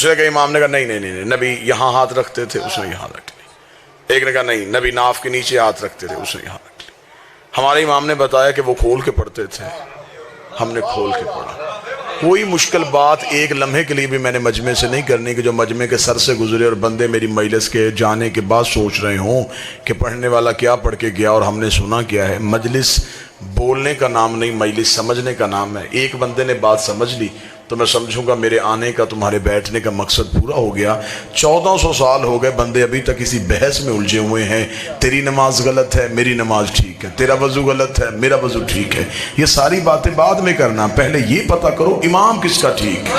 دوسرے کے امام نے کہا نہیں نہیں نہیں نبی یہاں ہاتھ رکھتے تھے، اس نے یہاں رکھ لی۔ ایک نے کہا نہیں نبی ناف کے نیچے ہاتھ رکھتے تھے، اس نے یہاں رکھ لی۔ ہمارے امام نے بتایا کہ وہ کھول کے پڑھتے تھے، ہم نے کھول کے پڑھا۔ کوئی مشکل بات ایک لمحے کے لیے بھی میں نے مجمع سے نہیں کرنی کہ جو مجمع کے سر سے گزرے اور بندے میری مجلس کے جانے کے بعد سوچ رہے ہوں کہ پڑھنے والا کیا پڑھ کے گیا اور ہم نے سنا کیا ہے۔ مجلس بولنے کا نام نہیں، مجلس سمجھنے کا نام ہے۔ ایک بندے نے بات سمجھ لی تو میں سمجھوں گا میرے آنے کا، تمہارے بیٹھنے کا مقصد پورا ہو گیا۔ 1400 سال ہو گئے، بندے ابھی تک اسی بحث میں الجھے ہوئے ہیں، تیری نماز غلط ہے میری نماز ٹھیک ہے، تیرا وضو غلط ہے میرا وضو ٹھیک ہے۔ یہ ساری باتیں بعد میں کرنا، پہلے یہ پتہ کرو امام کس کا ٹھیک ہے۔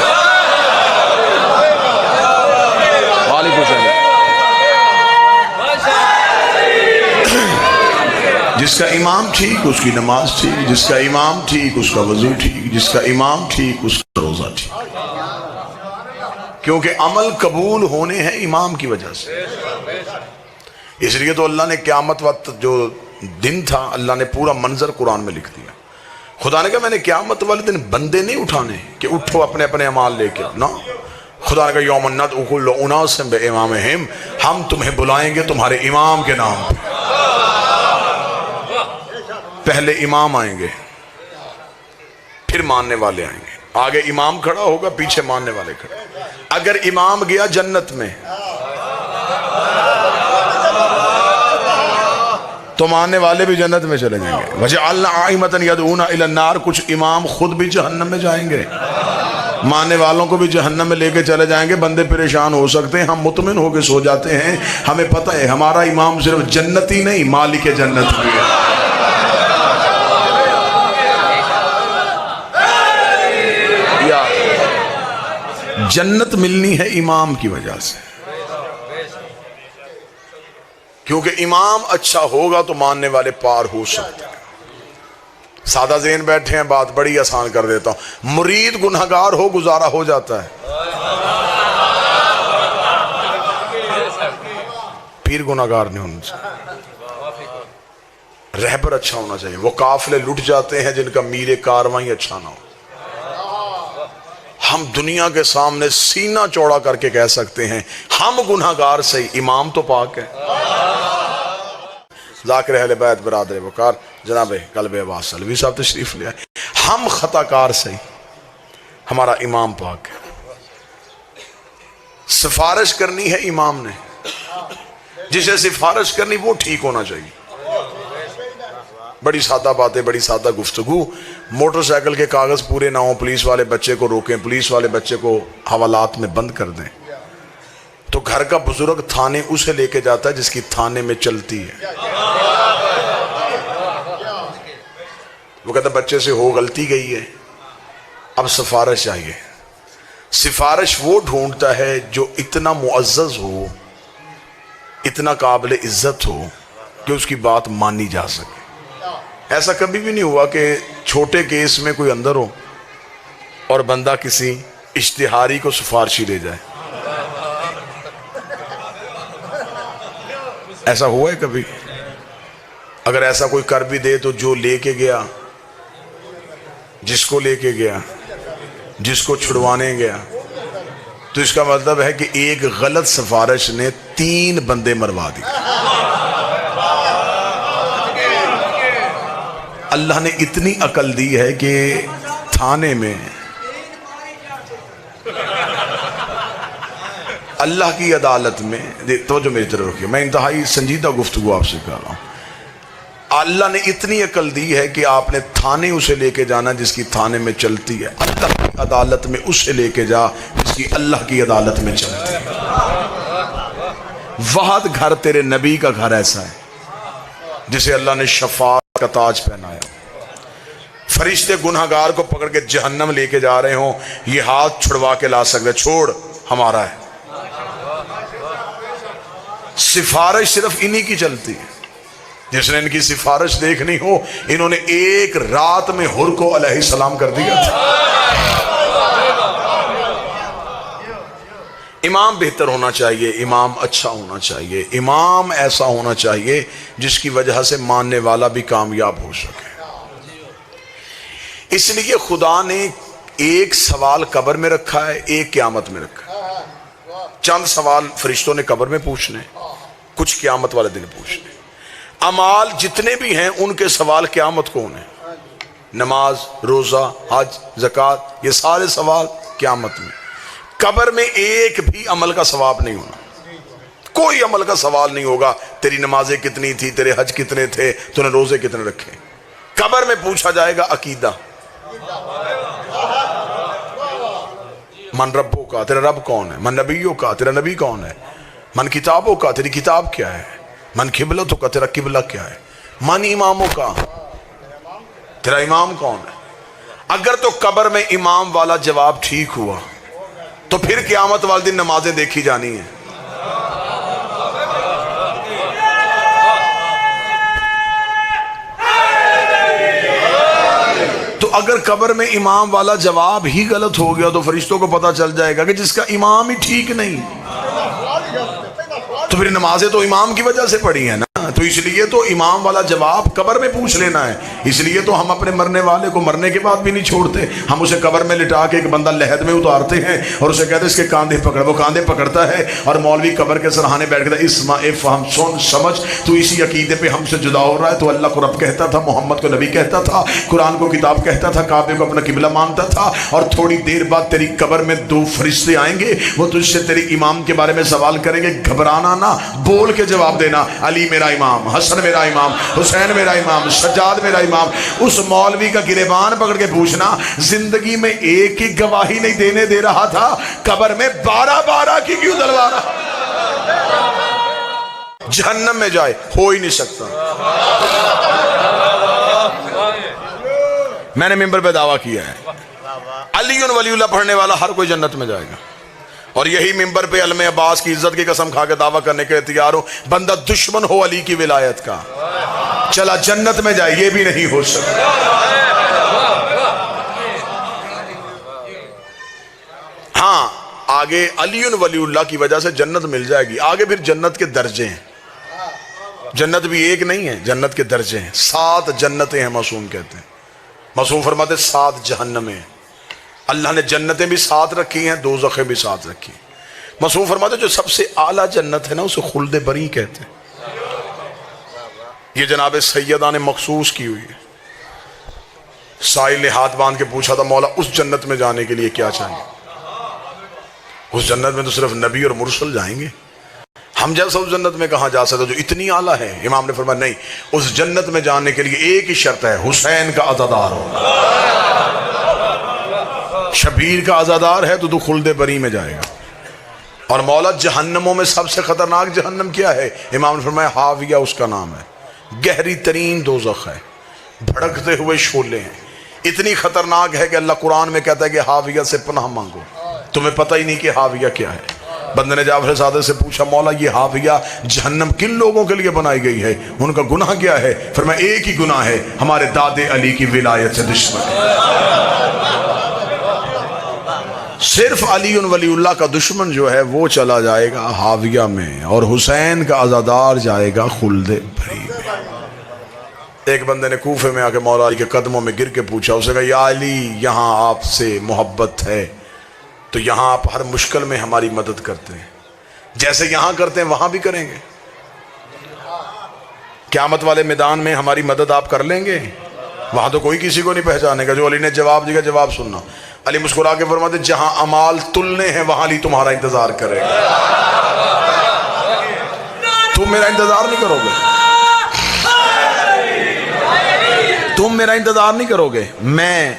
وعلیکم السلام۔ جس کا امام ٹھیک اس کی نماز ٹھیک، جس کا امام ٹھیک اس کا وضو ٹھیک، جس کا امام ٹھیک اس کا روزہ ٹھیک، کیونکہ عمل قبول ہونے ہیں امام کی وجہ سے۔ اس لیے تو اللہ نے قیامت وقت جو دن تھا، اللہ نے پورا منظر قرآن میں لکھ دیا۔ خدا نے کہا میں نے قیامت والے دن بندے نہیں اٹھانے کہ اٹھو اپنے اپنے اعمال لے کے، نا۔ خدا نے کہا یوم ندعو کل اناس بامامہم، ہم تمہیں بلائیں گے تمہارے امام کے نام پہ۔ پہلے امام آئیں گے، پھر ماننے والے آئیں گے۔ آگے امام کھڑا ہوگا، پیچھے ماننے والے کھڑے۔ اگر امام گیا جنت میں تو ماننے والے بھی جنت میں چلے جائیں گے۔ وَجَعَلْنَا أَئِمَّةً يَدْعُونَ إِلَى النَّارِ، کچھ امام خود بھی جہنم میں جائیں گے، ماننے والوں کو بھی جہنم میں لے کے چلے جائیں گے۔ بندے پریشان ہو سکتے ہیں، ہم مطمئن ہو کے سو جاتے ہیں، ہمیں پتہ ہے ہمارا امام صرف جنتی نہیں مالک جنت بھی ہے۔ جنت ملنی ہے امام کی وجہ سے، کیونکہ امام اچھا ہوگا تو ماننے والے پار ہو سکتے ہیں۔ سادہ ذہن بیٹھے ہیں، بات بڑی آسان کر دیتا ہوں۔ مرید گنہگار ہو گزارا ہو جاتا ہے، پیر گنہگار نہیں ہونا چاہیے، رہبر اچھا ہونا چاہیے۔ وہ قافلے لٹ جاتے ہیں جن کا میر کارواں اچھا نہ ہو۔ ہم دنیا کے سامنے سینہ چوڑا کر کے کہہ سکتے ہیں ہم گناہگار سے، امام تو پاک ہے۔ ذاکر اہل بیت برادر وقار جناب قلب عباس سلوی صاحب تشریف لے آئے۔ ہم خطا کار سے، ہمارا امام پاک ہے۔ سفارش کرنی ہے امام نے، جسے سفارش کرنی وہ ٹھیک ہونا چاہیے۔ بڑی سادہ باتیں، بڑی سادہ گفتگو۔ موٹر سائیکل کے کاغذ پورے نہ ہوں، پولیس والے بچے کو روکیں، پولیس والے بچے کو حوالات میں بند کر دیں، تو گھر کا بزرگ تھانے اسے لے کے جاتا ہے جس کی تھانے میں چلتی ہے۔ وہ کہتا ہے بچے سے ہو غلطی گئی ہے، اب سفارش چاہیے۔ سفارش وہ ڈھونڈتا ہے جو اتنا معزز ہو، اتنا قابل عزت ہو کہ اس کی بات مانی جا سکے۔ ایسا کبھی بھی نہیں ہوا کہ چھوٹے کیس میں کوئی اندر ہو اور بندہ کسی اشتہاری کو سفارشی لے جائے۔ ایسا ہوا ہے کبھی؟ اگر ایسا کوئی کر بھی دے تو جو لے کے گیا، جس کو لے کے گیا، جس کو چھڑوانے گیا، تو اس کا مطلب ہے کہ ایک غلط سفارش نے 3 بندے مروا دی۔ اللہ نے اتنی عقل دی ہے کہ تھانے میں اللہ کی عدالت میں، توجہ میری طرف رکھیے، میں انتہائی سنجیدہ گفتگو آپ سے کر رہا ہوں۔ اللہ نے اتنی عقل دی ہے کہ آپ نے تھانے اسے لے کے جانا جس کی تھانے میں چلتی ہے، اللہ کی عدالت میں اسے لے کے جا جس کی اللہ کی عدالت میں چلتی ہے۔ وحد گھر تیرے نبی کا گھر ایسا ہے جسے اللہ نے شفاعت کا تاج پہنایا۔ فرشتے گناہگار کو پکڑ کے جہنم لے کے جا رہے ہوں، یہ ہاتھ چھڑوا کے لا سکتے، چھوڑ ہمارا ہے۔ سفارش صرف انہی کی چلتی ہے۔ جس نے ان کی سفارش دیکھنی ہو، انہوں نے ایک رات میں حر کو علیہ السلام کر دیا تھا۔ امام بہتر ہونا چاہیے، امام اچھا ہونا چاہیے، امام ایسا ہونا چاہیے جس کی وجہ سے ماننے والا بھی کامیاب ہو سکے۔ اس لیے خدا نے ایک سوال قبر میں رکھا ہے، ایک قیامت میں رکھا ہے۔ چند سوال فرشتوں نے قبر میں پوچھنے، کچھ قیامت والے دن پوچھنے۔ اعمال جتنے بھی ہیں ان کے سوال قیامت کو ہونے، نماز، روزہ، حج، زکوٰۃ، یہ سارے سوال قیامت میں۔ قبر میں ایک بھی عمل کا ثواب نہیں ہونا، کوئی عمل کا سوال نہیں ہوگا تیری نمازیں کتنی تھی، تیرے حج کتنے تھے، تو نے روزے کتنے رکھے۔ قبر میں پوچھا جائے گا عقیدہ، من ربوں کا، تیرا رب کون ہے، من نبیوں کا، تیرا نبی کون ہے، من کتابوں کا، تیری کتاب کیا ہے، من قبلتوں کا، تیرا قبلہ کیا ہے، من اماموں کا، تیرا امام کون ہے۔ اگر تو قبر میں امام والا جواب ٹھیک ہوا تو پھر قیامت والے دن نمازیں دیکھی جانی ہیں۔ تو اگر قبر میں امام والا جواب ہی غلط ہو گیا تو فرشتوں کو پتا چل جائے گا کہ جس کا امام ہی ٹھیک نہیں، تو پھر نمازیں تو امام کی وجہ سے پڑھی ہیں نا۔ تو اس لیے تو امام والا جواب قبر میں پوچھ لینا ہے۔ اس لیے تو ہم اپنے مرنے والے کو مرنے کے بعد بھی نہیں چھوڑتے، ہم اسے قبر میں لٹا کے ایک بندہ لحد میں اتارتے ہیں اور اسے کہتے ہیں اس کے کاندھے پکڑ، وہ کاندھے پکڑتا ہے اور مولوی قبر کے سرحانے بیٹھ کے اسمع افہم سن سمجھ، تو اسی عقیدے پہ ہم سے جدا ہو رہا ہے۔ تو اللہ کو رب کہتا تھا، محمد کو نبی کہتا تھا، قرآن کو کتاب کہتا تھا، کعبے کو اپنا قبلہ مانتا تھا، اور تھوڑی دیر بعد تیری قبر میں دو فرشتے آئیں گے، وہ تجھ سے تیری امام کے بارے میں سوال کریں گے۔ گھبرانا نہ، بول کے جواب دینا، علی میرا امام، حسن میرا امام، حسین میرا امام، سجاد میرا امام۔ اس مولوی کا گریبان پکڑ کے پوچھنا، زندگی میں ایک ہی گواہی نہیں دینے دے رہا تھا، قبر میں 12 کی کیوں دلوا رہا؟ جہنم میں جائے، ہو ہی نہیں سکتا۔ میں نے ممبر پہ دعویٰ کیا ہے، علی ولی اللہ پڑھنے والا ہر کوئی جنت میں جائے گا، اور یہی ممبر پہ علم عباس کی عزت کی قسم کھا کے دعویٰ کرنے کے تیار ہو، بندہ دشمن ہو علی کی ولایت کا، چلا جنت میں جائے، یہ بھی نہیں ہو سکتا۔ ہاں آگے علی ولی اللہ کی وجہ سے جنت مل جائے گی، آگے پھر جنت کے درجے ہیں، جنت بھی ایک نہیں ہے، جنت کے درجے ہیں، 7 جنتیں ہیں معصوم کہتے ہیں۔ معصوم فرماتے 7 جہنمیں ہیں۔ اللہ نے جنتیں بھی 7 رکھی ہیں، دوزخیں بھی 7 رکھی ہیں۔ معصوم فرماتے جو سب سے اعلیٰ جنت ہے نا، اسے خلد بری کہتے ہیں۔ یہ جناب سیدہ نے مخصوص کی ہوئی ہے۔ سائل نے ہاتھ باندھ کے پوچھا تھا، مولا اس جنت میں جانے کے لیے کیا چاہیے؟ اس جنت میں تو صرف نبی اور مرسل جائیں گے، ہم جیسا اس جنت میں کہاں جا سکتے جو اتنی اعلیٰ ہے؟ امام نے فرمایا نہیں، اس جنت میں جانے کے لیے ایک ہی شرط ہے، حسین کا عزادار ہو۔ شبیر کا عزادار ہے تو خلد بری میں جائے گا۔ اور مولا جہنموں میں سب سے خطرناک جہنم کیا ہے؟ امام نے فرمایا حاویہ اس کا نام ہے، گہری ترین دوزخ ہے، بھڑکتے ہوئے شعلے ہیں، اتنی خطرناک ہے کہ اللہ قرآن میں کہتا ہے کہ حاویہ سے پناہ مانگو۔ تمہیں پتہ ہی نہیں کہ حاویہ کیا ہے۔ بندے نے جعفر صادق سے پوچھا، مولا یہ حاویہ جہنم کن لوگوں کے لیے بنائی گئی ہے، ان کا گناہ کیا ہے؟ فرمایا ایک ہی گناہ ہے، ہمارے دادے علی کی ولایت سے دشمن ہے۔ صرف علی ولی اللہ کا دشمن جو ہے وہ چلا جائے گا حاویہ میں، اور حسین کا عزادار جائے گا خلد بری میں۔ ایک بندے نے کوفے میں آ کے مولا علی کے قدموں میں گر کے پوچھا، اسے کہا یا علی یہاں آپ سے محبت ہے تو یہاں آپ ہر مشکل میں ہماری مدد کرتے ہیں، جیسے یہاں کرتے ہیں وہاں بھی کریں گے؟ قیامت والے میدان میں ہماری مدد آپ کر لیں گے؟ وہاں تو کوئی کسی کو نہیں پہچانے گا۔ جو علی نے جواب دیا، جواب سننا، علی مسکرا کے فرماتے جہاں اعمال تلنے ہیں وہاں علی تمہارا انتظار کرے گا۔ تم میرا انتظار نہیں کرو گے، تم میرا انتظار نہیں کرو گے، میں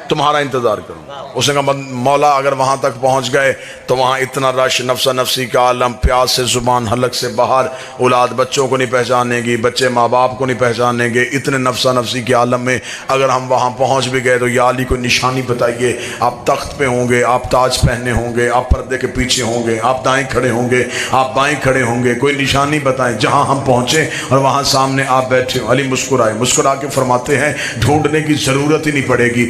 تمہارا انتظار کروں گا۔ اس نے کہا مولا اگر وہاں تک پہنچ گئے تو وہاں اتنا رش، نفسا نفسی کا عالم، پیاس سے زبان حلق سے باہر، اولاد بچوں کو نہیں پہچانے گی، بچے ماں باپ کو نہیں پہچانے گے، اتنے نفسا نفسی کے عالم میں اگر ہم وہاں پہنچ بھی گئے تو یا علی کو نشانی بتائیے، آپ تخت پہ ہوں گے، آپ تاج پہنے ہوں گے، آپ پردے کے پیچھے ہوں گے، آپ دائیں کھڑے ہوں گے، آپ بائیں کھڑے ہوں گے، کوئی نشانی بتائیں جہاں ہم پہنچے اور وہاں سامنے آپ بیٹھے ہو۔ علی مسکرائے، مسکرا کے فرماتے ہیں ڈھونڈنے کی ضرورت ہی نہیں پڑے گی،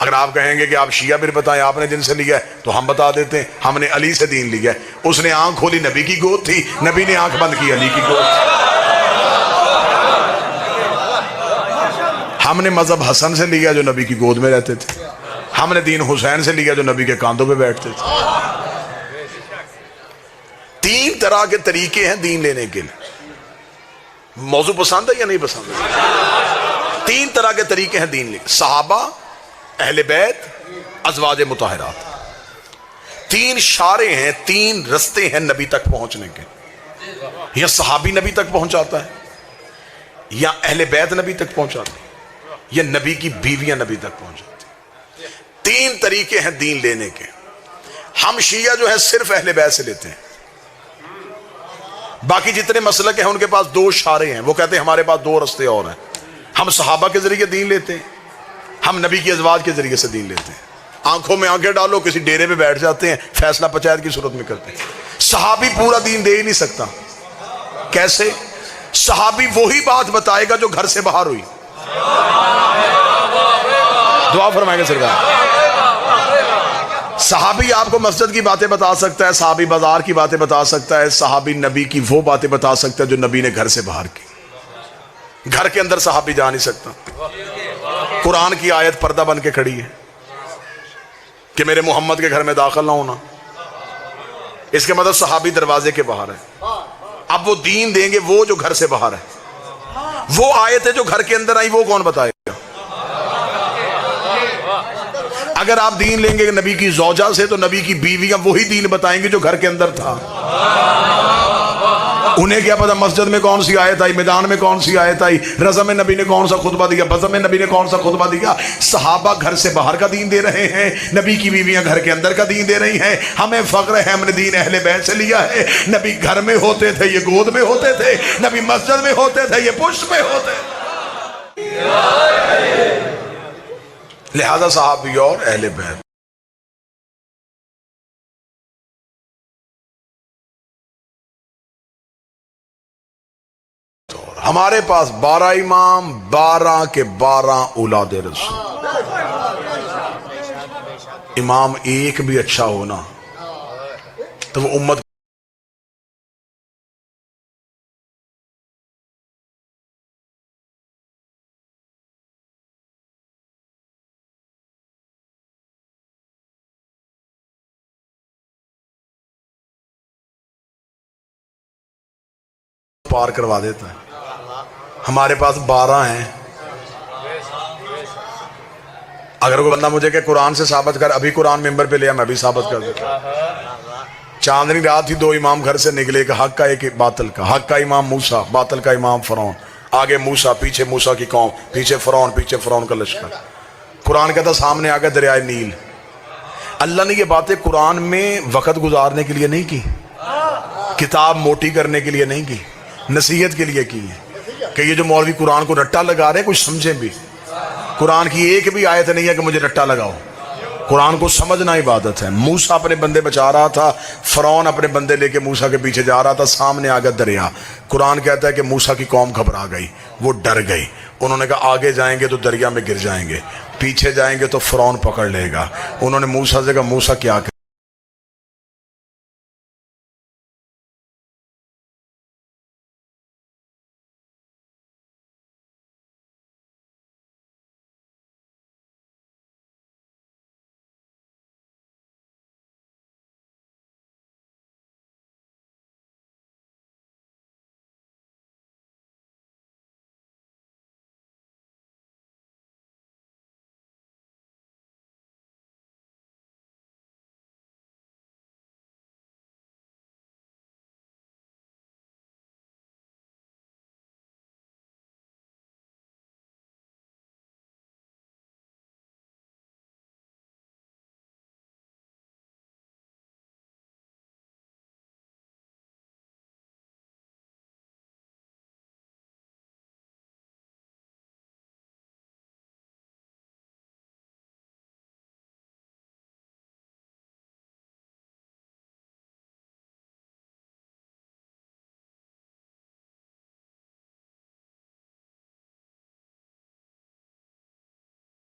اگر آپ کہیں گے کہ آپ شیعہ پھر بتائیں آپ نے جن سے لیا ہے، تو ہم بتا دیتے ہیں ہم نے علی سے دین لیا ہے۔ اس نے آنکھ کھولی، نبی کی گود تھی، نبی نے آنکھ بند کی، علی کی گود تھی۔ ہم نے مذہب حسن سے لیا جو نبی کی گود میں رہتے تھے، ہم نے دین حسین سے لیا جو نبی کے کاندھوں پہ بیٹھتے تھے۔ تین طرح کے طریقے ہیں دین لینے کے لیے۔ موضوع پسند ہے یا نہیں پسند ہے؟ تین طرح کے طریقے ہیں دین لینے، صحابہ، اہل بیت، ازواج مطہرات۔ تین شارے ہیں، تین رستے ہیں نبی تک پہنچنے کے۔ یا صحابی نبی تک پہنچاتا ہے، یا اہل بیت نبی تک پہنچاتے ہیں، یا نبی کی بیویاں نبی تک پہنچاتی ہیں۔ تین طریقے ہیں دین لینے کے۔ ہم شیعہ جو ہے صرف اہل بیت سے لیتے ہیں، باقی جتنے مسلک ہیں ان کے پاس دو شارے ہیں، وہ کہتے ہیں ہمارے پاس دو رستے اور ہیں۔ ہم صحابہ کے ذریعے دین لیتے ہیں، ہم نبی کی ازواج کے ذریعے سے دین لیتے ہیں۔ آنکھوں میں آنکھیں ڈالو، کسی ڈیرے میں بیٹھ جاتے ہیں، فیصلہ پنچایت کی صورت میں کرتے ہیں۔ صحابی پورا دین دے ہی نہیں سکتا۔ کیسے؟ صحابی وہی بات بتائے گا جو گھر سے باہر ہوئی۔ دعا فرمائیں گے سرکار۔ صحابی آپ کو مسجد کی باتیں بتا سکتا ہے، صحابی بازار کی باتیں بتا سکتا ہے، صحابی نبی کی وہ باتیں بتا سکتا ہے جو نبی نے گھر سے باہر کی۔ گھر کے اندر صحابی جا نہیں سکتا۔ قرآن کی آیت پردہ بن کے کھڑی ہے کہ میرے محمد کے گھر میں داخل نہ ہونا، اس کے مطلب صحابی دروازے کے باہر ہے۔ اب وہ دین دیں گے وہ جو گھر سے باہر ہے۔ وہ آیتیں جو گھر کے اندر آئی وہ کون بتائے گا؟ اگر آپ دین لیں گے نبی کی زوجہ سے تو نبی کی بیویاں وہی دین بتائیں گے جو گھر کے اندر تھا۔ انہیں کیا پتا مسجد میں کون سی آیت آئی، میدان میں کون سی آیت آئی، رضا میں نبی نے کون سا خطبہ دیا، بزم میں نبی نے کون سا خطبہ دیا۔ صحابہ گھر سے باہر کا دین دے رہے ہیں، نبی کی بیویاں گھر کے اندر کا دین دے رہی ہیں۔ ہمیں فخر ہے ہم نے دین اہل بیت سے لیا ہے۔ نبی گھر میں ہوتے تھے، یہ گود میں ہوتے تھے، نبی مسجد میں ہوتے تھے، یہ پشت میں ہوتے تھے۔ لہذا صحابی اور اہل بیت۔ ہمارے پاس 12 امام، 12 کے 12 اولاد رسول۔ امام ایک بھی اچھا ہونا تو وہ امت پار کروا دیتا ہے۔ ہمارے پاس 12 ہیں۔ اگر کوئی بندہ مجھے کہ قرآن سے ثابت کر، ابھی قرآن ممبر پہ لیا، میں بھی ثابت کر دیتا۔ چاندنی رات تھی، 2 امام گھر سے نکلے، ایک حق کا ایک باطل کا۔ حق کا امام موسیٰ، باطل کا امام فرعون۔ آگے موسیٰ، پیچھے موسیٰ کی قوم، پیچھے فرعون، پیچھے فرعون کا لشکر۔ قرآن کہتا سامنے آگے دریائے نیل۔ اللہ نے یہ باتیں قرآن میں وقت گزارنے کے لیے نہیں کی، کتاب موٹی کرنے کے لیے نہیں کی، نصیحت کے لیے کی ہے کہ یہ جو مولوی قرآن کو رٹا لگا رہے ہیں کچھ سمجھیں بھی۔ قرآن کی ایک بھی آیت نہیں ہے کہ مجھے رٹا لگاؤ، قرآن کو سمجھنا عبادت ہے۔ موسیٰ اپنے بندے بچا رہا تھا، فرعون اپنے بندے لے کے موسیٰ کے پیچھے جا رہا تھا، سامنے آگا دریا۔ قرآن کہتا ہے کہ موسیٰ کی قوم گھبرا گئی، وہ ڈر گئی۔ انہوں نے کہا آگے جائیں گے تو دریا میں گر جائیں گے، پیچھے جائیں گے تو فرعون پکڑ لے گا۔ انہوں نے موسیٰ سے کہا موسیٰ کیا کریں؟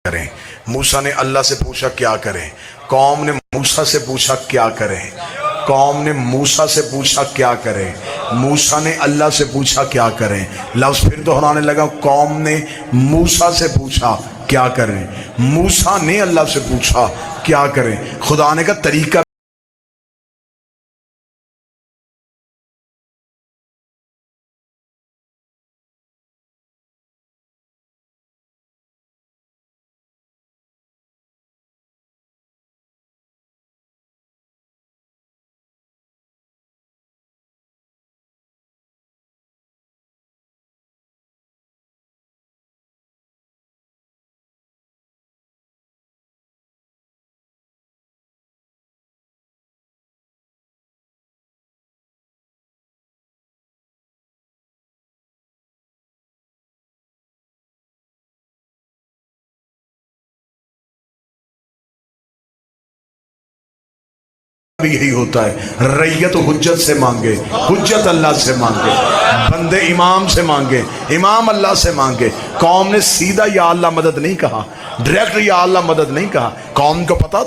کریں. موسیٰ نے اللہ سے پوچھا کیا کریں. قوم نے موسیٰ سے پوچھا کیا کریں. قوم نے موسیٰ سے پوچھا کیا کریں. موسیٰ نے اللہ سے پوچھا کیا کریں. لفظ پھر دہرانے لگا, قوم نے موسیٰ سے پوچھا کیا کریں. موسیٰ نے اللہ سے پوچھا کیا کریں. خدا نے کا طریقہ بھی یہی ہوتا ہے. ریت حجت سے مانگے, حجت اللہ سے مانگے. بندے امام سے مانگے, امام اللہ سے مانگے. قوم نے سیدھا یا اللہ مدد نہیں کہا, ڈائریکٹ یا اللہ مدد نہیں کہا. قوم کو پتا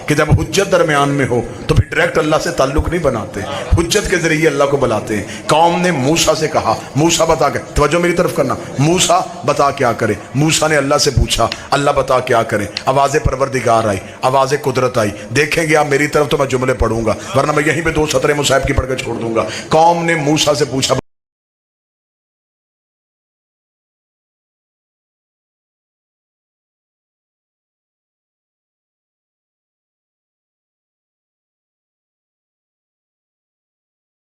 کہ جب حجت درمیان میں ہو تو پھر ڈائریکٹ اللہ سے تعلق نہیں بناتے, حجت کے ذریعے اللہ کو بلاتے ہیں. قوم نے موسیٰ سے کہا, موسیٰ بتا کے, توجہ میری طرف کرنا, موسیٰ بتا کیا کرے. موسیٰ نے اللہ سے پوچھا اللہ بتا کیا کرے. آواز پروردگار آئی, آواز قدرت آئی. دیکھیں گے آپ میری طرف تو میں جملے پڑھوں گا, ورنہ میں یہیں پہ 2 سطریں مصحف کی پڑھ کے چھوڑ دوں گا. قوم نے موسیٰ سے پوچھا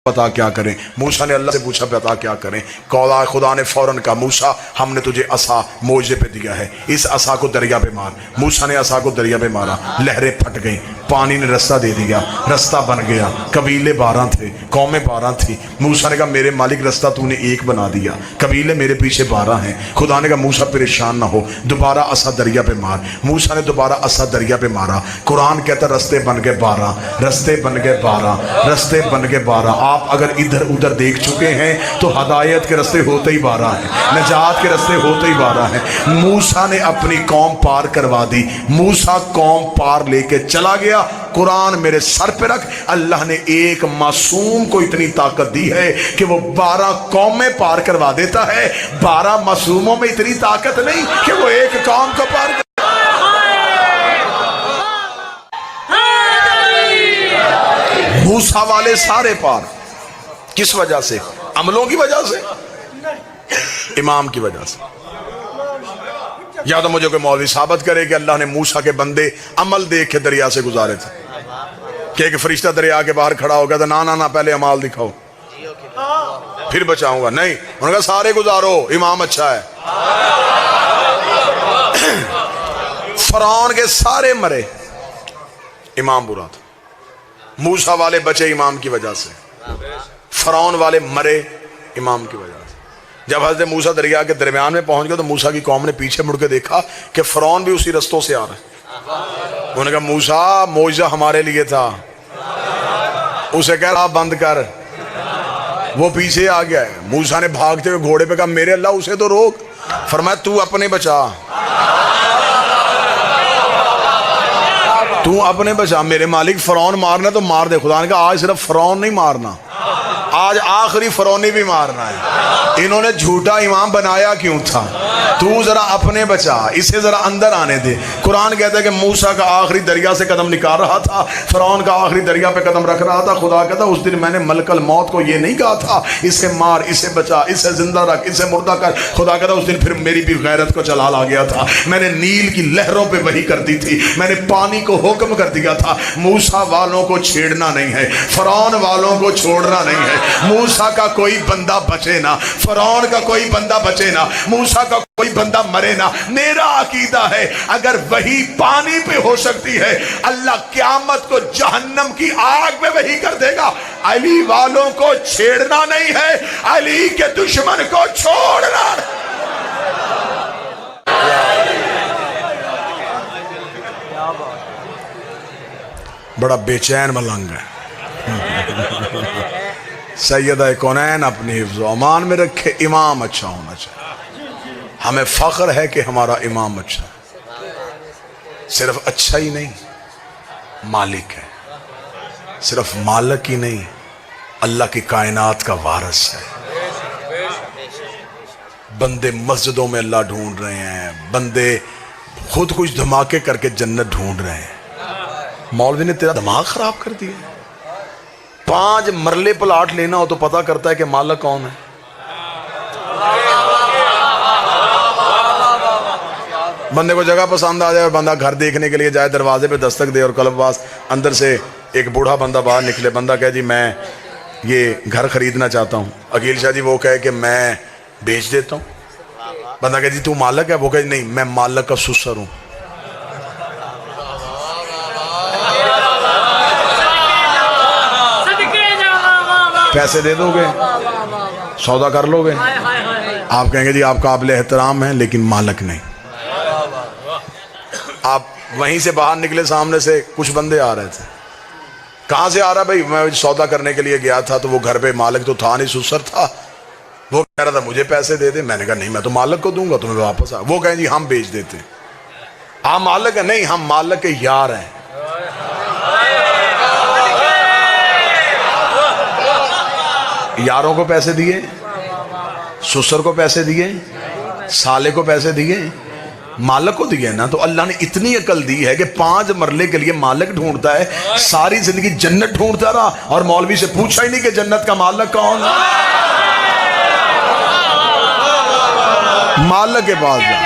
بتا کیا کریں. موسیٰ نے اللہ سے پوچھا بتا کیا کریں. خدا نے فوراً کہا موسیٰ ہم نے تجھے عصا موجے پہ دیا ہے, اس عصا کو دریا پہ مار. موسیٰ نے عصا کو دریا پہ مارا, لہریں پھٹ گئیں, پانی نے رستہ دے دیا, رستہ بن گیا. قبیلے 12 تھے, قومیں 12 تھی. موسیٰ نے کہا میرے مالک رستہ تو نے ایک بنا دیا, قبیلے میرے پیچھے 12 ہیں. خدا نے کہا موسیٰ پریشان نہ ہو, دوبارہ عصا دریا پہ مار. موسیٰ نے دوبارہ عصا دریا پہ مارا. قرآن کہتا رستے بن گئے 12, رستے بن گئے 12, رستے بن گئے 12. آپ اگر ادھر ادھر دیکھ چکے ہیں تو ہدایت کے رستے ہوتے ہی 12 ہیں, نجات کے رستے ہوتے ہی 12 ہیں. موسیٰ نے اپنی قوم پار کروا دی. موسیٰ قوم پار لے کے چلا گیا. قرآن میرے سر پہ رکھ, اللہ نے ایک معصوم کو اتنی طاقت دی ہے کہ وہ 12 قومیں پار کروا دیتا ہے. 12 معصوموں میں اتنی طاقت نہیں کہ وہ ایک قوم کو پار کر. موسیٰ والے سارے پار, کس وجہ سے؟ عملوں کی وجہ سے, امام کی وجہ سے. یا تو مجھے کوئی مولوی ثابت کرے کہ اللہ نے موسیٰ کے بندے عمل دیکھ کے دریا سے گزارے تھے, کہ ایک فرشتہ دریا کے باہر کھڑا ہو گیا تھا, نا پہلے عمال دکھاؤ پھر بچاؤں گا. نہیں, انہوں نے کہا سارے گزارو, امام اچھا ہے. فرعون کے سارے مرے, امام برا تھا. موسیٰ والے بچے امام کی وجہ سے, فرعون والے مرے امام کی وجہ سے. جب حضرت موسیٰ دریا کے درمیان میں پہنچ گئے تو موسیٰ کی قوم نے پیچھے مڑ کے دیکھا کہ فرعون بھی اسی رستوں سے آ رہا ہے. انہوں نے کہا موسیٰ معجزہ ہمارے لیے تھا, اسے کہہ رہا بند کر, وہ پیچھے آ گیا ہے. موسیٰ نے بھاگتے ہوئے گھوڑے پہ کہا میرے اللہ اسے تو روک. فرمایا تو اپنے بچا, تو اپنے بچا, میرے مالک فرعون مارنا تو مار دے. خدا نے کہا آج صرف فرعون نہیں مارنا, آج آخری فرعونی بھی مارنا ہے. انہوں نے جھوٹا امام بنایا کیوں تھا؟ تو ذرا اپنے بچا, اسے ذرا اندر آنے دے. قرآن کہتا ہے کہ موسیٰ کا آخری دریا سے قدم نکال رہا تھا, فرعون کا آخری دریا پہ قدم رکھ رہا تھا. خدا کہتا اس دن میں نے ملک الموت کو یہ نہیں کہا تھا اسے مار, اسے بچا, اسے زندہ رکھ, اسے مردہ کر. خدا کہتا اس دن پھر میری بھی غیرت کو چلال آ گیا تھا. میں نے نیل کی لہروں پہ وحی کر دی تھی, میں نے پانی کو حکم کر دیا تھا. موسیٰ والوں کو چھیڑنا نہیں ہے, فرعون والوں کو چھوڑنا نہیں ہے. موسیٰ کا کوئی بندہ بچے نہ, فرعون کا کوئی بندہ بچے نہ, موسیٰ کا کوئی بندہ مرے نہ. میرا عقیدہ ہے اگر وہی پانی پہ ہو سکتی ہے اللہ قیامت کو جہنم کی آگ میں وہی کر دے گا. علی والوں کو چھیڑنا نہیں ہے, علی کے دشمن کو چھوڑنا. بڑا بے چین ملنگ ہے. سیدہ کونین اپنی حفظ و امان میں رکھے. امام اچھا ہونا چاہیے. ہمیں فخر ہے کہ ہمارا امام اچھا ہے. صرف اچھا ہی نہیں, مالک ہے. صرف مالک ہی نہیں, اللہ کی کائنات کا وارث ہے. بندے مسجدوں میں اللہ ڈھونڈ رہے ہیں, بندے خود کچھ دھماکے کر کے جنت ڈھونڈ رہے ہیں. مولوی نے تیرا دماغ خراب کر دیا. 5 مرلے پلاٹ لینا ہو تو پتا کرتا ہے کہ مالک کون ہے. بندے کو جگہ پسند آ جائے اور بندہ گھر دیکھنے کے لیے جائے, دروازے پہ دستک دے اور قلب باز اندر سے ایک بوڑھا بندہ باہر نکلے. بندہ کہے جی میں یہ گھر خریدنا چاہتا ہوں. عقیل شاہ جی وہ کہے کہ میں بیچ دیتا ہوں. بندہ کہے جی تو مالک ہے, وہ کہے نہیں میں مالک کا سسر ہوں. پیسے دے دو گے, سودا کر لو گے. آپ کہیں گے جی آپ قابل احترام ہیں لیکن مالک نہیں. آپ وہیں سے باہر نکلے, سامنے سے کچھ بندے آ رہے تھے. کہاں سے آ رہا بھائی؟ میں سودا کرنے کے لیے گیا تھا تو وہ گھر پہ مالک تو تھا نہیں, سسر تھا. وہ کہہ رہا تھا مجھے پیسے دے دے. میں نے کہا نہیں میں تو مالک کو دوں گا, تمہیں واپس آ. وہ کہیں جی ہم بیچ دیتے. آپ مالک ہیں؟ نہیں ہم مالک کے یار ہیں. یاروں کو پیسے دیے, سسر کو پیسے دیے, سالے کو پیسے دیے, مالک کو دیے نا. تو اللہ نے اتنی عقل دی ہے کہ 5 مرلے کے لیے مالک ڈھونڈتا ہے. ساری زندگی جنت ڈھونڈتا رہا اور مولوی سے پوچھا ہی نہیں کہ جنت کا مالک کون ہے. مالک کے پاس جا.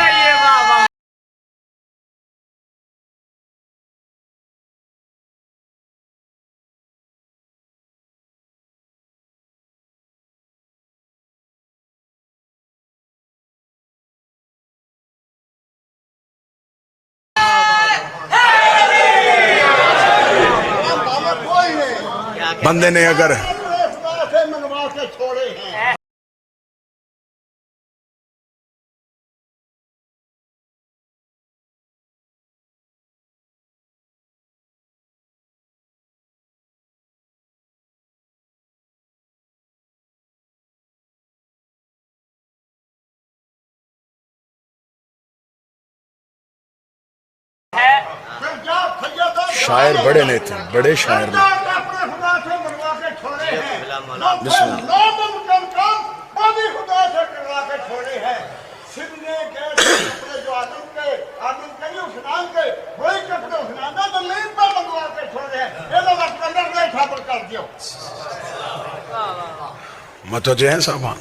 بندے نے اگر شاعر بڑے نہیں تھے, بڑے شاعر نے. متوجہ ہیں صاحبان؟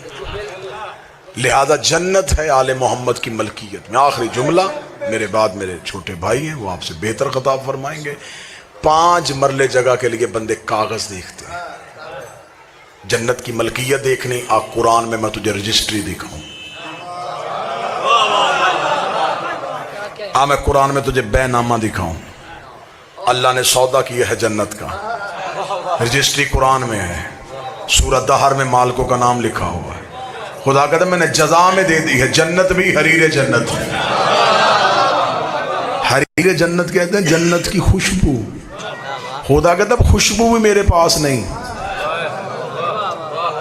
لہذا جنت ہے آل محمد کی ملکیت میں. آخری جملہ میرے بعد میرے چھوٹے بھائی ہیں, وہ آپ سے بہتر خطاب فرمائیں گے. 5 مرلے جگہ کے لیے بندے کاغذ دیکھتے ہیں, جنت کی ملکیت دیکھنی. آپ قرآن میں تجھے رجسٹری دکھاؤں, میں قرآن میں تجھے بے نامہ دکھاؤں. اللہ نے سودا کیا ہے جنت کا, رجسٹری قرآن میں ہے. سورہ دہر میں مالکوں کا نام لکھا ہوا ہے. خدا کہتا ہے میں نے جزا میں دے دی ہے. جنت بھی حریر جنت ہے. حریر جنت کہتے ہیں جنت کی خوشبو. خدا کہتا ہے خوشبو بھی میرے پاس نہیں,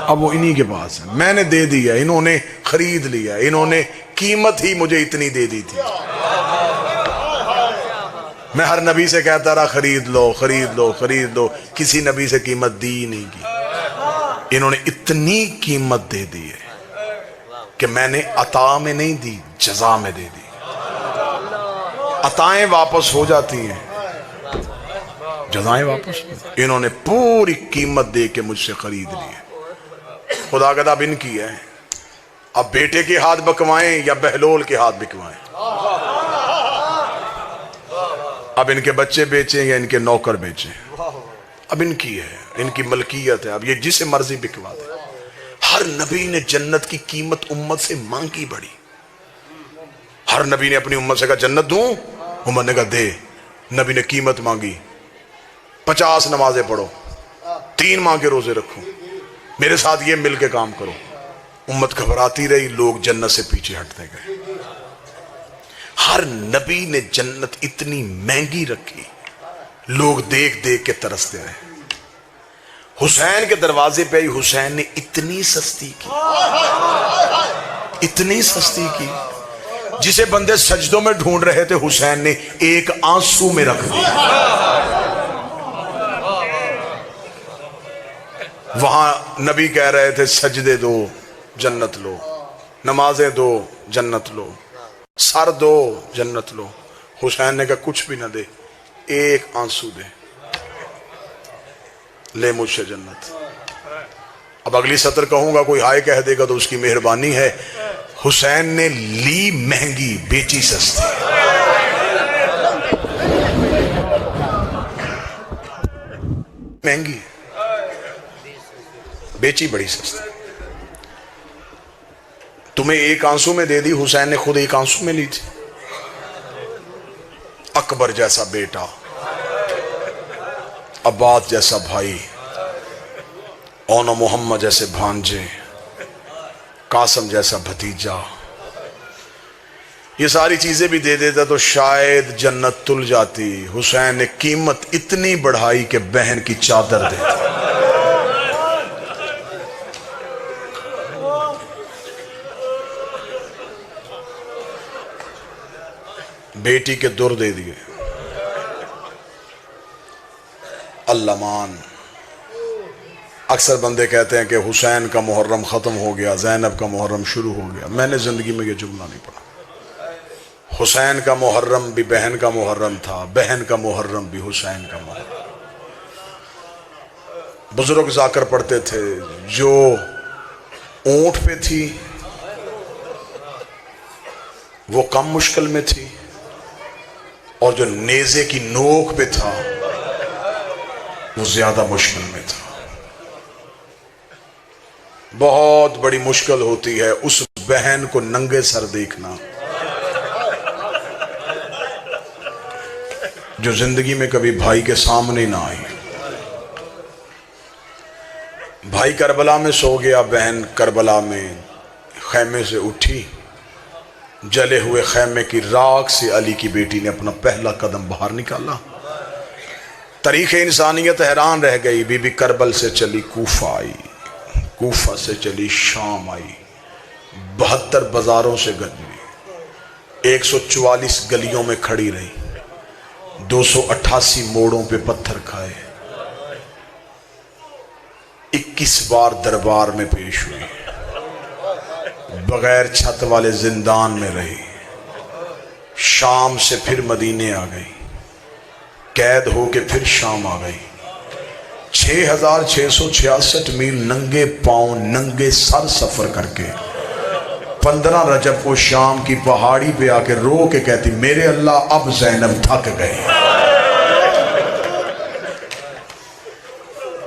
اب وہ انہی کے پاس ہے. میں نے دے دیا, انہوں نے خرید لیا, انہوں نے قیمت ہی مجھے اتنی دے دی تھی. میں ہر نبی سے کہتا رہا خرید لو خرید لو خرید لو, کسی نبی سے قیمت دی نہیں کی. انہوں نے اتنی قیمت دے دی ہے کہ میں نے عطا میں نہیں دی, جزا میں دے دی. عطائیں واپس ہو جاتی ہیں, جزائیں واپس. انہوں نے پوری قیمت دے کے مجھ سے خرید لی ہے. خدا کہتا اب ان کی ہے, اب بیٹے کے ہاتھ بکوائیں یا بہلول کے ہاتھ بکوائیں. اب ان کے بچے بیچیں یا ان کے نوکر بیچیں, اب ان کی ہے, ان کی ملکیت ہے. اب یہ جسے مرضی بکوا دے. ہر نبی نے جنت کی قیمت امت سے مانگی بڑی. ہر نبی نے اپنی امت سے کہا جنت دوں، امت نے کہا دے. نبی نے قیمت مانگی، 50 نمازیں پڑھو، 3 ماہ کے روزے رکھو، میرے ساتھ یہ مل کے کام کرو. امت گھبراتی رہی، لوگ جنت سے پیچھے ہٹتے گئے. ہر نبی نے جنت اتنی مہنگی رکھی، لوگ دیکھ دیکھ کے ترستے رہے. حسین کے دروازے پہ ہی حسین نے اتنی سستی کی، اتنی سستی کی، جسے بندے سجدوں میں ڈھونڈ رہے تھے حسین نے ایک آنسو میں رکھ دیا. وہاں نبی کہہ رہے تھے سجدے دو جنت لو، نمازیں دو جنت لو، سر دو جنت لو. حسین نے کہا کچھ بھی نہ دے، ایک آنسو دے، لے مجھ سے جنت. اب اگلی سطر کہوں گا، کوئی ہائے کہہ دے گا تو اس کی مہربانی ہے. حسین نے لی مہنگی، بیچی سستی. مہنگی بیچی بڑی سستی. تمہیں ایک آنسو میں دے دی، حسین نے خود ایک آنسو میں لی تھی. اکبر جیسا بیٹا، عباس جیسا بھائی، اون محمد جیسے بھانجے، قاسم جیسا بھتیجا، یہ ساری چیزیں بھی دے دیتا تو شاید جنت تل جاتی. حسین نے قیمت اتنی بڑھائی کہ بہن کی چادر دے دی. بیٹی کے در دے دیے. اللہ مان. اکثر بندے کہتے ہیں کہ حسین کا محرم ختم ہو گیا، زینب کا محرم شروع ہو گیا. میں نے زندگی میں یہ جملہ نہیں پڑھا. حسین کا محرم بھی بہن کا محرم تھا، بہن کا محرم بھی حسین کا محرم. بزرگ ذاکر پڑھتے تھے، جو اونٹ پہ تھی وہ کم مشکل میں تھی، اور جو نیزے کی نوک پہ تھا وہ زیادہ مشکل میں تھا. بہت بڑی مشکل ہوتی ہے اس بہن کو ننگے سر دیکھنا جو زندگی میں کبھی بھائی کے سامنے نہ آئی. بھائی کربلا میں سو گیا، بہن کربلا میں خیمے سے اٹھی، جلے ہوئے خیمے کی راکھ سے علی کی بیٹی نے اپنا پہلا قدم باہر نکالا. تاریخ انسانیت حیران رہ گئی. بی بی کربل سے چلی کوفہ آئی، کوفہ سے چلی شام آئی، 72 بازاروں سے گزری، 144 گلیوں میں کھڑی رہی، 288 موڑوں پہ پتھر کھائے، 21 بار دربار میں پیش ہوئی، بغیر چھت والے زندان میں رہی، شام سے پھر مدینے آ گئی، قید ہو کے پھر شام آ گئی. 6666 میل ننگے پاؤں ننگے سر سفر کر کے 15 رجب کو شام کی پہاڑی پہ آ کے رو کے کہتی میرے اللہ اب زینب تھک گئے.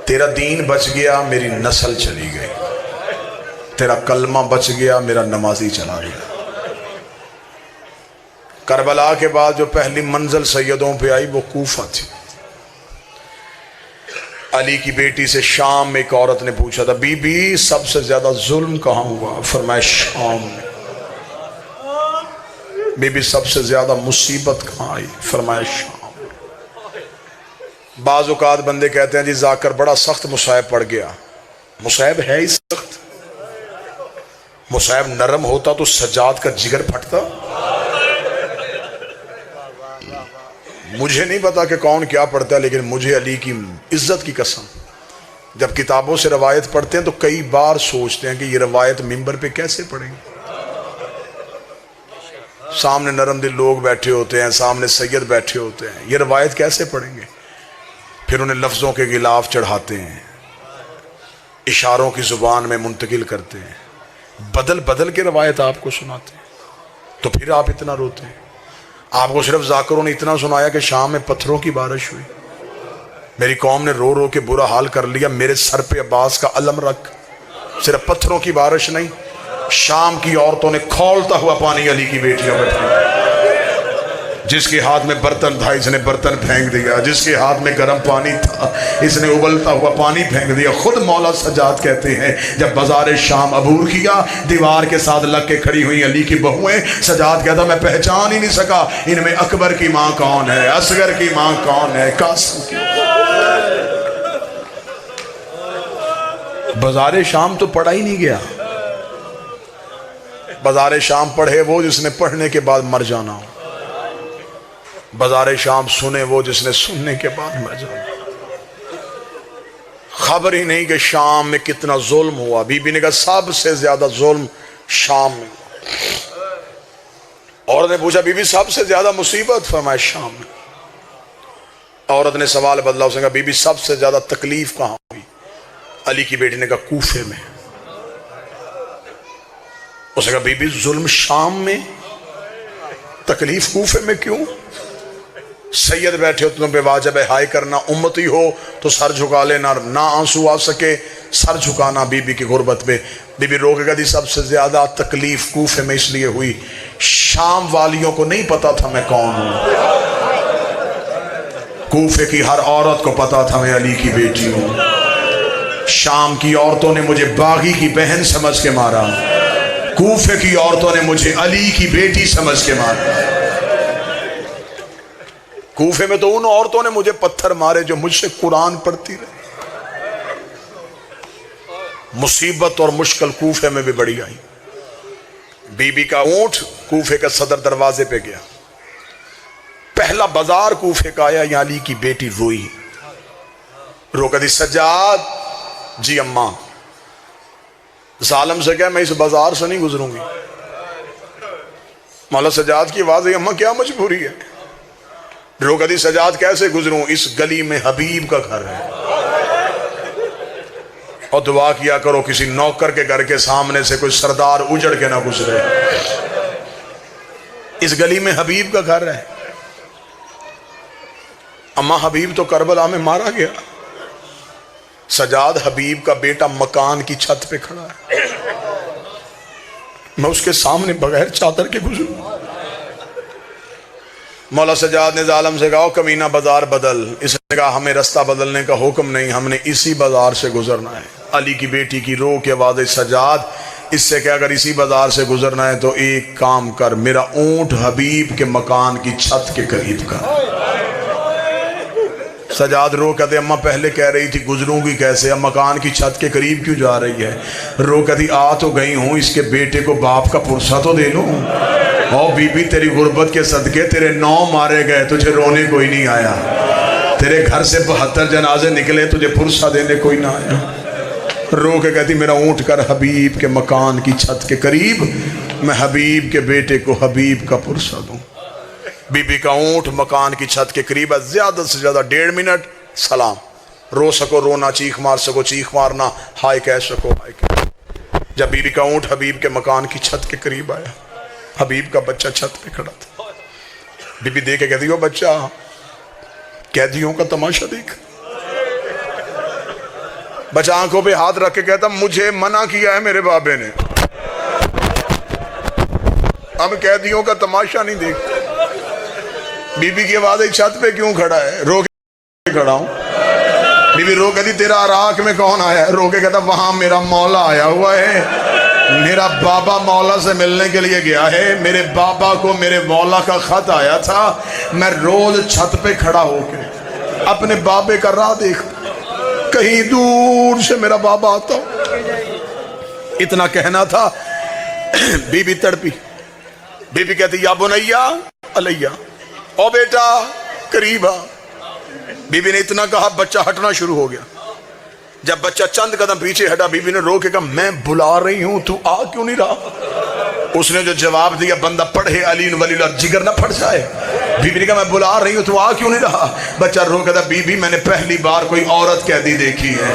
تیرا دین بچ گیا، میری نسل چلی گئی. تیرا کلمہ بچ گیا، میرا نمازی چلا گیا. کربلا کے بعد جو پہلی منزل سیدوں پہ آئی وہ کوفہ تھی. علی کی بیٹی سے شام میں ایک عورت نے پوچھا تھا بی بی سب سے زیادہ ظلم کہاں ہوا؟ فرمایا شام میں. بی بی سب سے زیادہ مصیبت کہاں آئی؟ فرمایا شام. بعض اوقات بندے کہتے ہیں جی ذاکر بڑا سخت مصائب پڑ گیا. مصائب ہے ہی سخت. مصائب نرم ہوتا تو سجاد کا جگر پھٹتا. مجھے نہیں پتا کہ کون کیا پڑھتا ہے، لیکن مجھے علی کی عزت کی قسم جب کتابوں سے روایت پڑھتے ہیں تو کئی بار سوچتے ہیں کہ یہ روایت منبر پہ کیسے پڑھیں گے. سامنے نرم دل لوگ بیٹھے ہوتے ہیں، سامنے سید بیٹھے ہوتے ہیں، یہ روایت کیسے پڑھیں گے؟ پھر انہیں لفظوں کے غلاف چڑھاتے ہیں، اشاروں کی زبان میں منتقل کرتے ہیں، بدل بدل کے روایت آپ کو سناتے ہیں، تو پھر آپ اتنا روتے ہیں. آپ کو صرف ذاکروں نے اتنا سنایا کہ شام میں پتھروں کی بارش ہوئی، میری قوم نے رو رو کے برا حال کر لیا، میرے سر پہ عباس کا علم رکھ. صرف پتھروں کی بارش نہیں، شام کی عورتوں نے کھولتا ہوا پانی علی کی بیٹیوں میں پھینکا، جس کے ہاتھ میں برتن تھا اس نے برتن پھینک دیا، جس کے ہاتھ میں گرم پانی تھا اس نے ابلتا ہوا پانی پھینک دیا۔ خود مولا سجاد کہتے ہیں جب بازار شام عبور کیا، دیوار کے ساتھ لگ کے کھڑی ہوئی علی کی بہویں، سجاد کہتا میں پہچان ہی نہیں سکا ان میں اکبر کی ماں کون ہے، اصغر کی ماں کون ہے، قاسم کی۔ بازار شام تو پڑھا ہی نہیں گیا، بازار شام پڑھے وہ جس نے پڑھنے کے بعد مر جانا ہو، بازار شام سنے وہ جس نے سننے کے بعد مر جانا۔ خبر ہی نہیں کہ شام میں کتنا ظلم ہوا۔ بی بی نے کہا سب سے زیادہ ظلم شام میں ہوا۔ عورت نے پوچھا بی بی سب سے زیادہ مصیبت؟ فرمایا شام میں۔ عورت نے سوال بدلا، اس نے کہا بی بی سب سے زیادہ تکلیف کہاں ہوئی؟ علی کی بیٹی نے کہا کوفے میں۔ اس نے کہا بی بی ظلم شام میں، تکلیف کوفے میں کیوں؟ سید بیٹھے ہو تم پہ واجب ہے ہائے کرنا، امتی ہو تو سر جھکا لینا، نہ آنسو آ سکے سر جھکانا بی بی کی غربت پہ۔ بی بی رو کے کہتی سب سے زیادہ تکلیف کوفے میں اس لیے ہوئی، شام والیوں کو نہیں پتا تھا میں کون ہوں، کوفے کی ہر عورت کو پتا تھا میں علی کی بیٹی ہوں۔ شام کی عورتوں نے مجھے باغی کی بہن سمجھ کے مارا، کوفے کی عورتوں نے مجھے علی کی بیٹی سمجھ کے مارا۔ کوفے میں تو ان عورتوں نے مجھے پتھر مارے جو مجھ سے قرآن پڑھتی رہی۔ مصیبت اور مشکل کوفے میں بھی بڑی آئی۔ بی بی کا اونٹ کوفے کا صدر دروازے پہ گیا، پہلا بازار کوفے کا آیا، یہاں علی کی بیٹی روئی، رو کہتی سجاد جی اماں، ظالم سے کہا میں اس بازار سے نہیں گزروں گی۔ مولا سجاد کی آواز ہے اماں کیا مجبوری ہے؟ رو کہتی سجاد کیسے گزروں، اس گلی میں حبیب کا گھر ہے، اور دعا کیا کرو کسی نوکر کے گھر کے سامنے سے کوئی سردار اجڑ کے نہ گزرے، اس گلی میں حبیب کا گھر ہے۔ اماں حبیب تو کربلا میں مارا گیا، سجاد حبیب کا بیٹا مکان کی چھت پہ کھڑا ہے، میں اس کے سامنے بغیر چادر کے گزروں؟ مولا سجاد نے ظالم سے کہا کمینہ بازار بدل، اس نے کہا ہمیں رستہ بدلنے کا حکم نہیں، ہم نے اسی بازار سے گزرنا ہے۔ علی کی بیٹی کی رو کے آواز سجاد اس سے کہ اگر اسی بازار سے گزرنا ہے تو ایک کام کر، میرا اونٹ حبیب کے مکان کی چھت کے قریب کر۔ سجاد رو کہتے اماں پہلے کہہ رہی تھی گزروں گی کیسے، اب مکان کی چھت کے قریب کیوں جا رہی ہے؟ رو کہتی آ تو گئی ہوں، اس کے بیٹے کو باپ کا پرسہ تو دے لوں۔ او بی بی تیری غربت کے صدقے تیرے 9 مارے گئے، تجھے رونے کوئی نہیں آیا، تیرے گھر سے 72 جنازے نکلے، تجھے پرسہ دینے کوئی نہ آیا۔ رو کے کہتی میرا اونٹ کر حبیب کے مکان کی چھت کے قریب، میں حبیب کے بیٹے کو حبیب کا پرسہ دوں۔ بی بی کا اونٹ مکان کی چھت کے قریب ہے، زیادہ سے زیادہ 1.5 منٹ سلام، رو سکو رونا، چیخ مار سکو چیخ مارنا، ہائے کہہ سکو ہائے کہہ۔ جب بی بی کا اونٹ حبیب کے مکان کی چھت کے قریب آیا، حبیب کا بچہ چھت پہ کھڑا تھا، بی بی دیکھ کے کہتی ہو بچہ قیدیوں کا تماشا دیکھ۔ بچہ آنکھوں پہ ہاتھ رکھ کے کہتا مجھے منع کیا ہے میرے بابے نے، اب قیدیوں کا تماشا نہیں دیکھ۔ بی بی کی آواز چھت پہ کیوں کھڑا ہے؟ رو کے کھڑا ہوں۔ بی بی رو کہتی تیرا عراق میں کون آیا ہے؟ رو کے کہتا وہاں میرا مولا آیا ہوا ہے، میرا بابا مولا سے ملنے کے لیے گیا ہے، میرے بابا کو میرے مولا کا خط آیا تھا، میں روز چھت پہ کھڑا ہو کے اپنے بابے کا راہ دیکھ، کہیں دور سے میرا بابا آتا ہو۔ اتنا کہنا تھا، بی بی تڑپی۔ بی بی کہتی یا بنیا علیہ، او بیٹا قریب آ۔ بی بی نے اتنا کہا بچہ ہٹنا شروع ہو گیا۔ جب بچہ چند قدم پیچھے ہٹا، بی بی نے رو کے کہا میں بلا رہی ہوں تو آ کیوں نہیں رہا؟ اس نے جو جواب دیا بندہ پڑھے علی ولی اللہ جگر نہ پھٹ جائے۔ بی بی نے کہا میں بلا رہی ہوں تو آ کیوں نہیں رہا؟ بچہ رو کہتا بی بی میں نے پہلی بار کوئی عورت قیدی دیکھی ہے،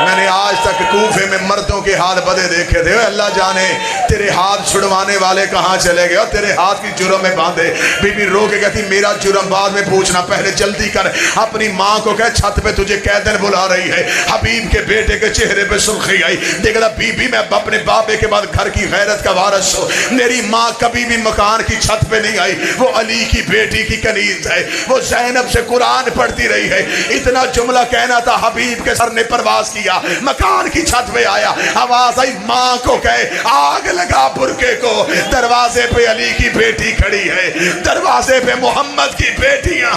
میں نے آج تک کوفے میں مردوں کے حال بدے دیکھے تھے، اللہ جانے تیرے ہاتھ چھڑوانے والے کہاں چلے گئے, اور تیرے ہاتھ کی جرم میں باندھے. بی بی رو کے کہتی میرا جرم بعد میں پوچھنا, پہلے جلدی کر. اپنی ماں کو کہے چھت پہ تجھے قیدن بلا رہی ہے. حبیب کے بیٹے کے چہرے پہ سرخی آئی. دیکھا بی بی میں اپنے بابے کے بعد گھر کی غیرت کا وارث ہوں. میری ماں کبھی بھی مکان کی چھت پہ نہیں آئی. وہ علی کی بیٹی کی کنیز ہے, وہ زینب سے قرآن پڑھتی رہی ہے. اتنا جملہ کہنا تھا, حبیب کے سر نے پرواز کیا, مکان کی چھت پہ آیا. آواز آئی ماں کو کہے آگ لگا برقے کو, دروازے پہ علی کی بیٹی کھڑی ہے, دروازے پہ محمد کی بیٹیاں.